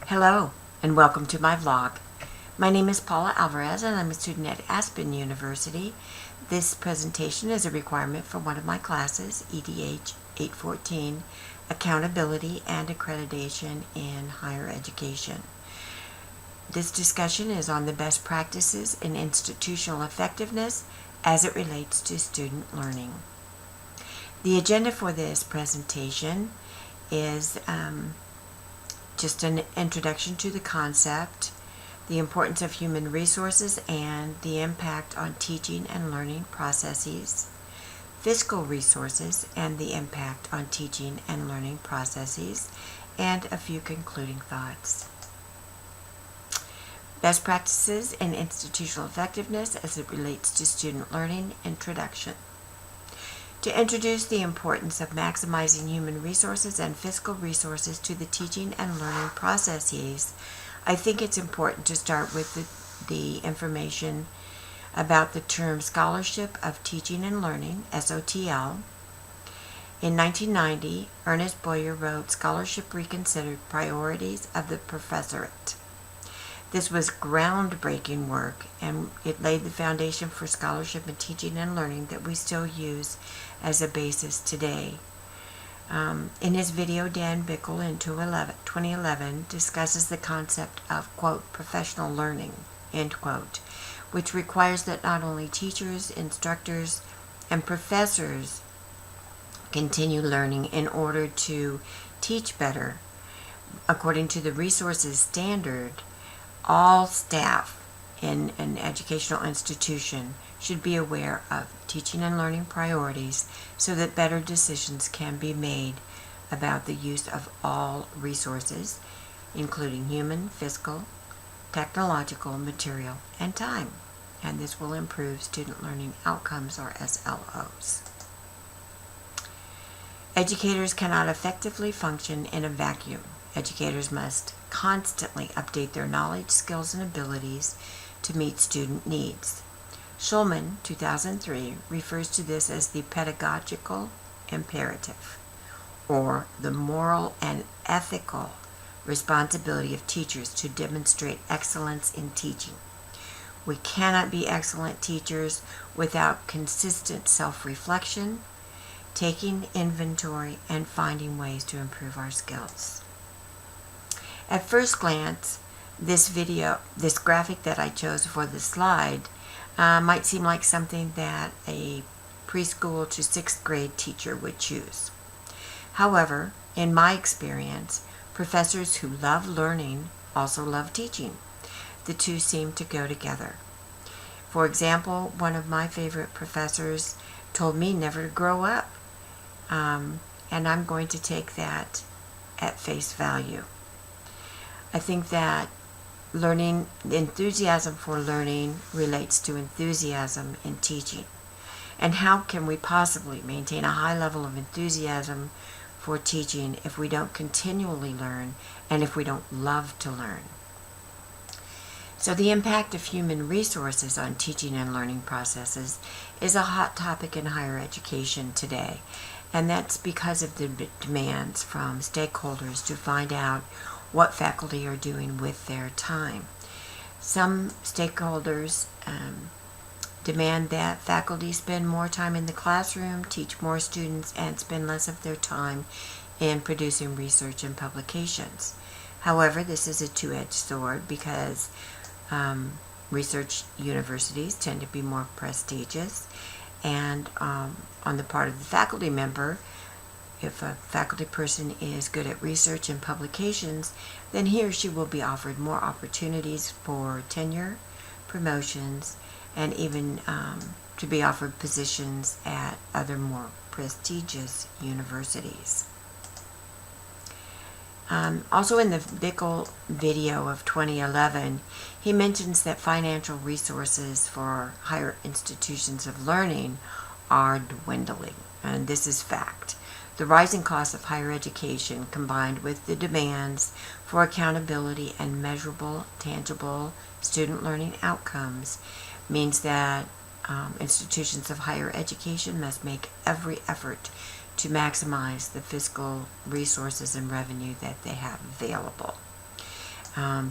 Hello, and welcome to my vlog. My name is Paula Alvarez, and I'm a student at Aspen University. This presentation is a requirement for one of my classes, EDH 814, Accountability and Accreditation in Higher Education. This discussion is on the best practices in institutional effectiveness as it relates to student learning. The agenda for this presentation is just an introduction to the concept, the importance of human resources and the impact on teaching and learning processes, fiscal resources and the impact on teaching and learning processes, and a few concluding thoughts. Best practices in institutional effectiveness as it relates to student learning. Introduction. To introduce the importance of maximizing human resources and fiscal resources to the teaching and learning processes, I think it's important to start with the information about the term Scholarship of Teaching and Learning, SOTL. In 1990, Ernest Boyer wrote Scholarship Reconsidered Priorities of the Professorate. This was groundbreaking work, and it laid the foundation for scholarship in teaching and learning that we still use as a basis today. In his video, Dan Bickel in 2011 discusses the concept of, quote, professional learning, end quote, which requires that not only teachers, instructors, and professors continue learning in order to teach better. According to the resources standard, all staff in an educational institution should be aware of teaching and learning priorities so that better decisions can be made about the use of all resources, including human, fiscal, technological, material, and time. And this will improve student learning outcomes, or SLOs. Educators cannot effectively function in a vacuum. Educators must constantly update their knowledge, skills, and abilities to meet student needs. Schulman, 2003, refers to this as the pedagogical imperative, or the moral and ethical responsibility of teachers to demonstrate excellence in teaching. We cannot be excellent teachers without consistent self-reflection, taking inventory, and finding ways to improve our skills. At first glance, this graphic that I chose for the slide might seem like something that a preschool to 6th grade teacher would choose. However, in my experience, professors who love learning also love teaching. The two seem to go together. For example, one of my favorite professors told me never to grow up, and I'm going to take that at face value. I think that enthusiasm for learning relates to enthusiasm in teaching. And how can we possibly maintain a high level of enthusiasm for teaching if we don't continually learn and if we don't love to learn? So the impact of human resources on teaching and learning processes is a hot topic in higher education today. And that's because of the demands from stakeholders to find out what faculty are doing with their time. Some stakeholders demand that faculty spend more time in the classroom, teach more students, and spend less of their time in producing research and publications. However, this is a two-edged sword because research universities tend to be more prestigious, and on the part of the faculty member, if a faculty person is good at research and publications, then he or she will be offered more opportunities for tenure, promotions, and even to be offered positions at other more prestigious universities. Also in the Bickel video of 2011, he mentions that financial resources for higher institutions of learning are dwindling, and this is fact. The rising cost of higher education, combined with the demands for accountability and measurable, tangible student learning outcomes, means that institutions of higher education must make every effort to maximize the fiscal resources and revenue that they have available.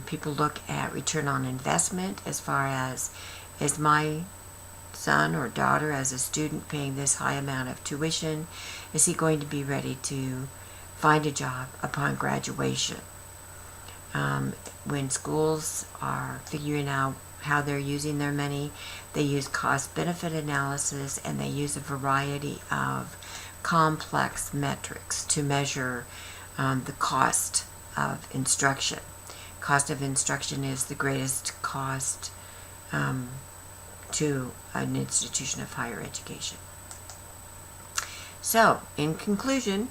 People look at return on investment as far as, is my son or daughter as a student paying this high amount of tuition, is he going to be ready to find a job upon graduation? When schools are figuring out how they're using their money, they use cost-benefit analysis, and they use a variety of complex metrics to measure the cost of instruction. Cost of instruction is the greatest cost to an institution of higher education. So, in conclusion,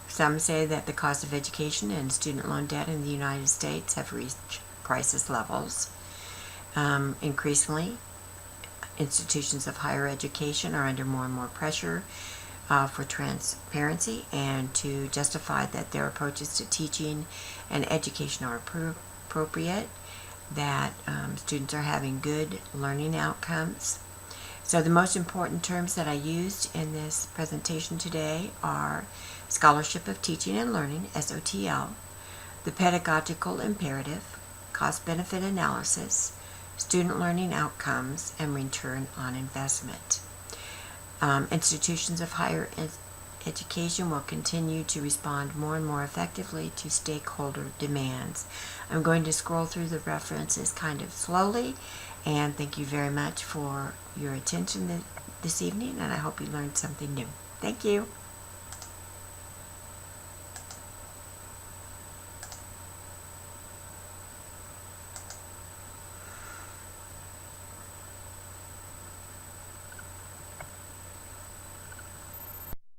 some say that the cost of education and student loan debt in the United States have reached crisis levels. Increasingly, institutions of higher education are under more and more pressure for transparency and to justify that their approaches to teaching and education are appropriate, that students are having good learning outcomes. So the most important terms that I used in this presentation today are Scholarship of Teaching and Learning, SOTL, the Pedagogical Imperative, Cost-Benefit Analysis, Student Learning Outcomes, and Return on Investment. Institutions of higher education will continue to respond more and more effectively to stakeholder demands. I'm going to scroll through the references kind of slowly, and thank you very much for your attention this evening, and I hope you learned something new. Thank you.